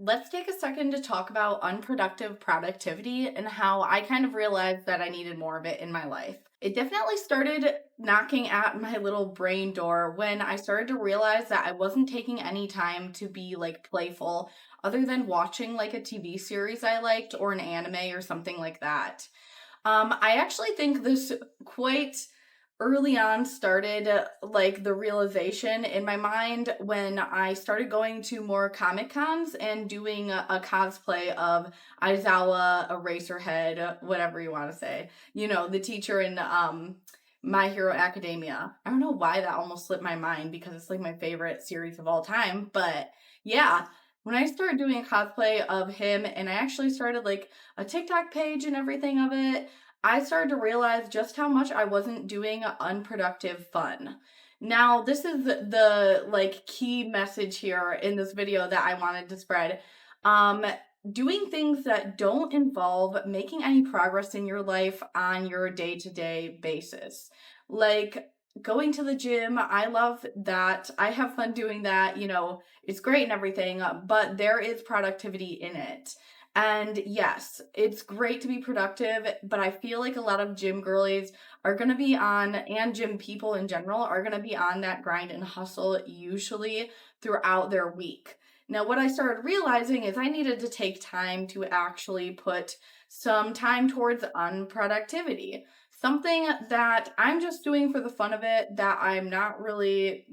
let's take a second to talk about unproductive productivity and how I kind of realized that I needed more of it in my life. It definitely started knocking at my little brain door when I started to realize that I wasn't taking any time to be like playful other than watching like a TV series I liked or an anime or something like that. I actually think this quite early on started like the realization in my mind when I started going to more Comic Cons and doing a cosplay of Aizawa, Eraserhead, whatever you want to say. You know, the teacher in My Hero Academia. I don't know why that almost slipped my mind because it's like my favorite series of all time, but yeah. When I started doing a cosplay of him and I actually started like a TikTok page and everything of it, I started to realize just how much I wasn't doing unproductive fun. Now, this is the like key message here in this video that I wanted to spread. Um Doing things that don't involve making any progress in your life on your day-to-day basis. Like going to the gym, I love that. I have fun doing that, it's great and everything, but there is productivity in it. And yes, it's great to be productive, but I feel like a lot of gym girlies are going to be on, and gym people in general, are going to be on that grind and hustle usually throughout their week. Now, what I started realizing is I needed to take time to actually put some time towards unproductivity. Something that I'm just doing for the fun of it, that I'm not really,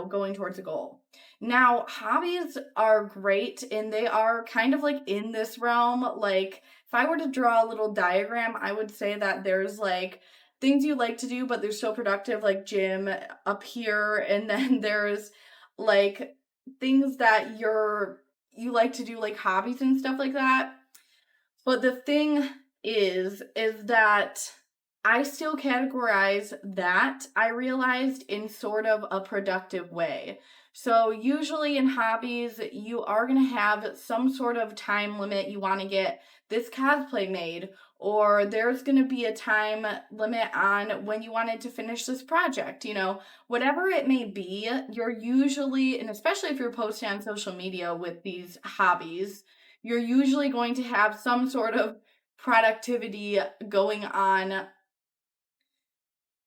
going towards a goal. Now, hobbies are great and they are kind of like in this realm. Like, if I were to draw a little diagram, I would say that there's like things you like to do, but they're so productive, like gym up here. And then there's like things that you like to do, like hobbies and stuff like that. But the thing is that I still categorize that, I realized, in sort of a productive way. So, usually in hobbies, you are going to have some sort of time limit. You want to get this cosplay made, or there's going to be a time limit on when you wanted to finish this project. Whatever it may be, you're usually, and especially if you're posting on social media with these hobbies, you're usually going to have some sort of productivity going on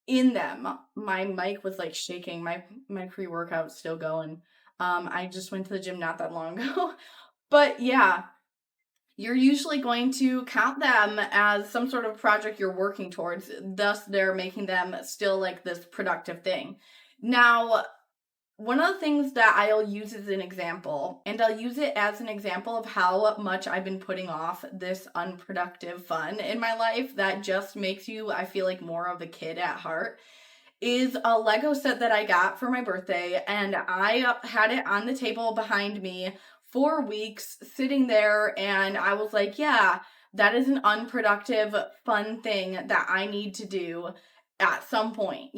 in them. My mic was like shaking. My pre-workout's still going. I just went to the gym not that long ago. But yeah, you're usually going to count them as some sort of project you're working towards. Thus, they're making them still like this productive thing. Now, one of the things that I'll use as an example, and I'll use it as an example of how much I've been putting off this unproductive fun in my life that just makes you, I feel like, more of a kid at heart, is a Lego set that I got for my birthday. And I had it on the table behind me for weeks, sitting there, and I was like, yeah, that is an unproductive, fun thing that I need to do at some point.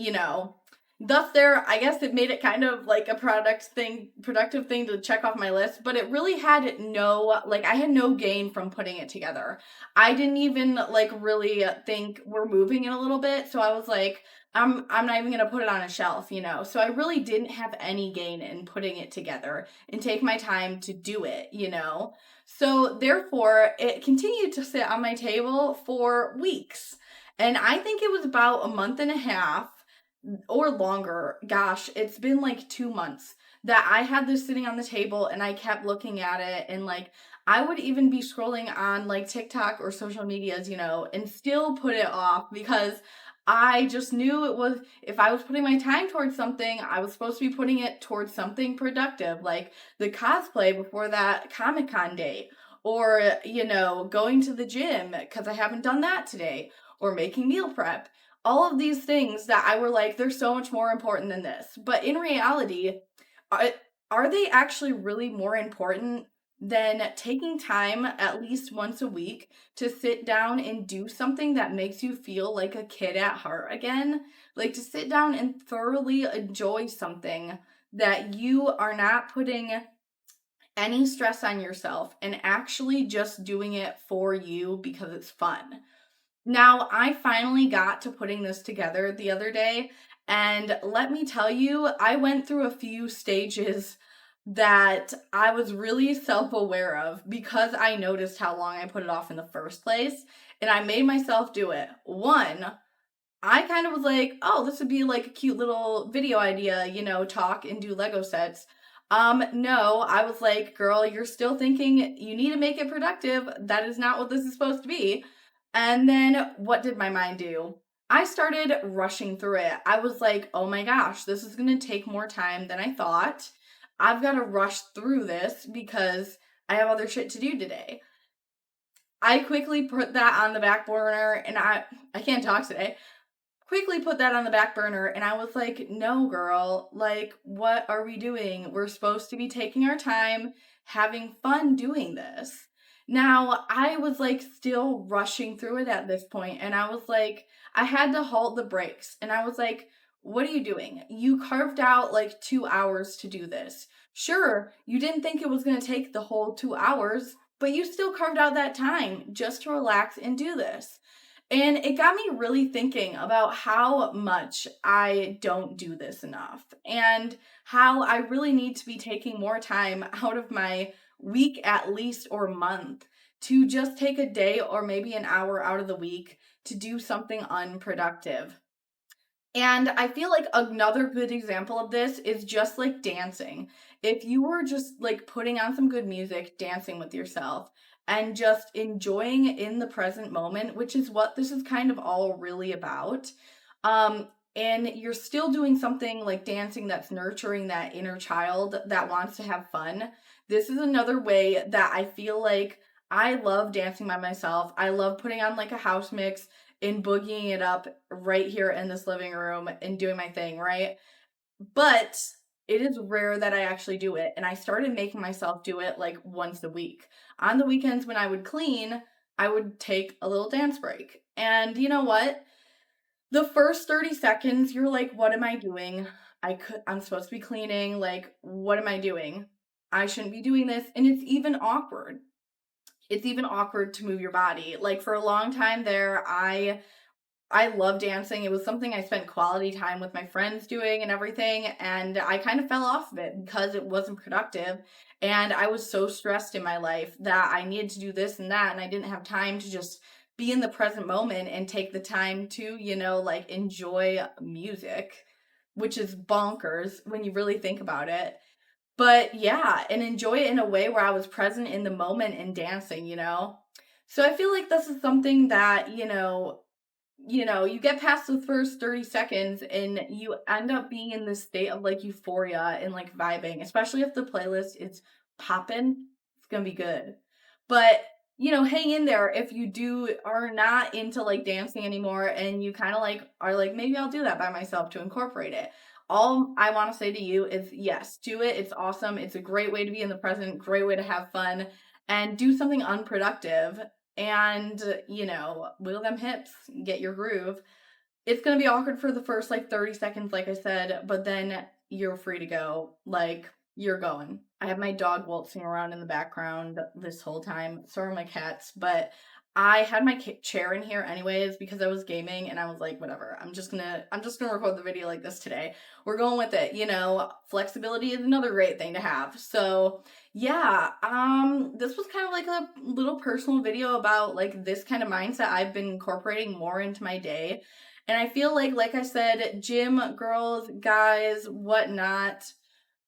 Thus there, I guess it made it kind of like a productive thing to check off my list, but it really had I had no gain from putting it together. I didn't even like really think we're moving it a little bit, so I was like, I'm not even gonna put it on a shelf. So I really didn't have any gain in putting it together and take my time to do it. So therefore it continued to sit on my table for weeks. And I think it was about a month and a half or longer. Gosh, it's been like 2 months that I had this sitting on the table and I kept looking at it, and like I would even be scrolling on like TikTok or social medias, and still put it off because I just knew it was, if I was putting my time towards something, I was supposed to be putting it towards something productive, like the cosplay before that Comic-Con date, or going to the gym because I haven't done that today, or making meal prep. All of these things that I were like, they're so much more important than this. But in reality, are, are they actually really more important than taking time at least once a week to sit down and do something that makes you feel like a kid at heart again? Like to sit down and thoroughly enjoy something that you are not putting any stress on yourself and actually just doing it for you because it's fun. Now, I finally got to putting this together the other day, and let me tell you, I went through a few stages that I was really self aware of because I noticed how long I put it off in the first place. And I made myself do it. One, I kind of was like, oh, this would be like a cute little video idea, talk and do Lego sets. No, I was like, girl, you're still thinking you need to make it productive. That is not what this is supposed to be. And then what did my mind do? I started rushing through it. I was like, oh my gosh, this is going to take more time than I thought. I've got to rush through this because I have other shit to do today. I quickly put that on the back burner and I can't talk today. Quickly put that on the back burner and I was like, no, girl, like, what are we doing? We're supposed to be taking our time, having fun doing this. Now, I was like still rushing through it at this point, and I was like, I had to halt the brakes, and I was like, what are you doing? You carved out like 2 hours to do this. Sure, you didn't think it was going to take the whole 2 hours, but you still carved out that time just to relax and do this. And it got me really thinking about how much I don't do this enough and how I really need to be taking more time out of my week at least or month to just take a day or maybe an hour out of the week to do something unproductive. And I feel like another good example of this is just like dancing. If you were just like putting on some good music, dancing with yourself, and just enjoying in the present moment, which is what this is kind of all really about. Um, and you're still doing something like dancing that's nurturing that inner child that wants to have fun. This is another way that I feel like I love dancing by myself. I love putting on like a house mix and boogieing it up right here in this living room and doing my thing, right? But it is rare that I actually do it. And I started making myself do it like once a week. On the weekends when I would clean, I would take a little dance break. And you know what? The first 30 seconds, you're like, what am I doing? I'm supposed to be cleaning. Like, what am I doing? I shouldn't be doing this. And it's even awkward. It's even awkward to move your body. Like for a long time there, I love dancing. It was something I spent quality time with my friends doing and everything. And I kind of fell off of it because it wasn't productive. And I was so stressed in my life that I needed to do this and that. And I didn't have time to just be in the present moment and take the time to, like enjoy music, which is bonkers when you really think about it. But yeah, and enjoy it in a way where I was present in the moment and dancing. So I feel like this is something that, you get past the first 30 seconds and you end up being in this state of like euphoria and like vibing, especially if the playlist is popping, it's gonna be good. But hang in there if you are not into like dancing anymore and you kind of like are like, maybe I'll do that by myself to incorporate it. All I want to say to you is yes, do it. It's awesome. It's a great way to be in the present, great way to have fun and do something unproductive and wiggle them hips, get your groove. It's gonna be awkward for the first like 30 seconds, like I said, but then you're free to go. Like you're going. I have my dog waltzing around in the background this whole time. So are my cats, but I had my chair in here anyways because I was gaming and I was like, whatever. I'm just gonna record the video like this today. We're going with it. Flexibility is another great thing to have. So yeah, this was kind of like a little personal video about like this kind of mindset I've been incorporating more into my day. And I feel like I said, gym girls, guys, whatnot,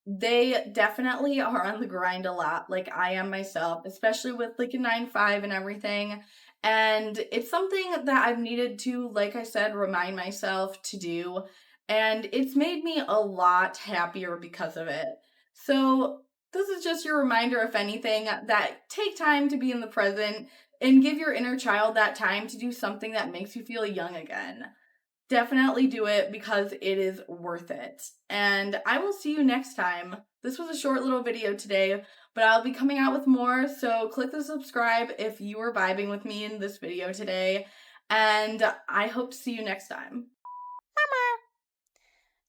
they definitely are on the grind a lot, like I am myself, especially with like a 9 to 5 and everything. And it's something that I've needed to, like I said, remind myself to do. And it's made me a lot happier because of it. So, this is just your reminder, if anything, that take time to be in the present and give your inner child that time to do something that makes you feel young again. Definitely do it because it is worth it. And I will see you next time. This was a short little video today, but I'll be coming out with more. So click the subscribe if you were vibing with me in this video today. And I hope to see you next time.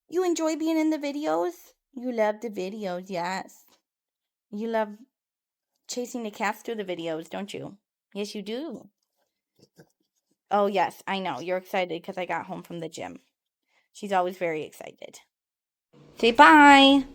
You enjoy being in the videos? You love the videos, yes. You love chasing the cats through the videos, don't you? Yes, you do. Oh, yes, I know. You're excited because I got home from the gym. She's always very excited. Say bye.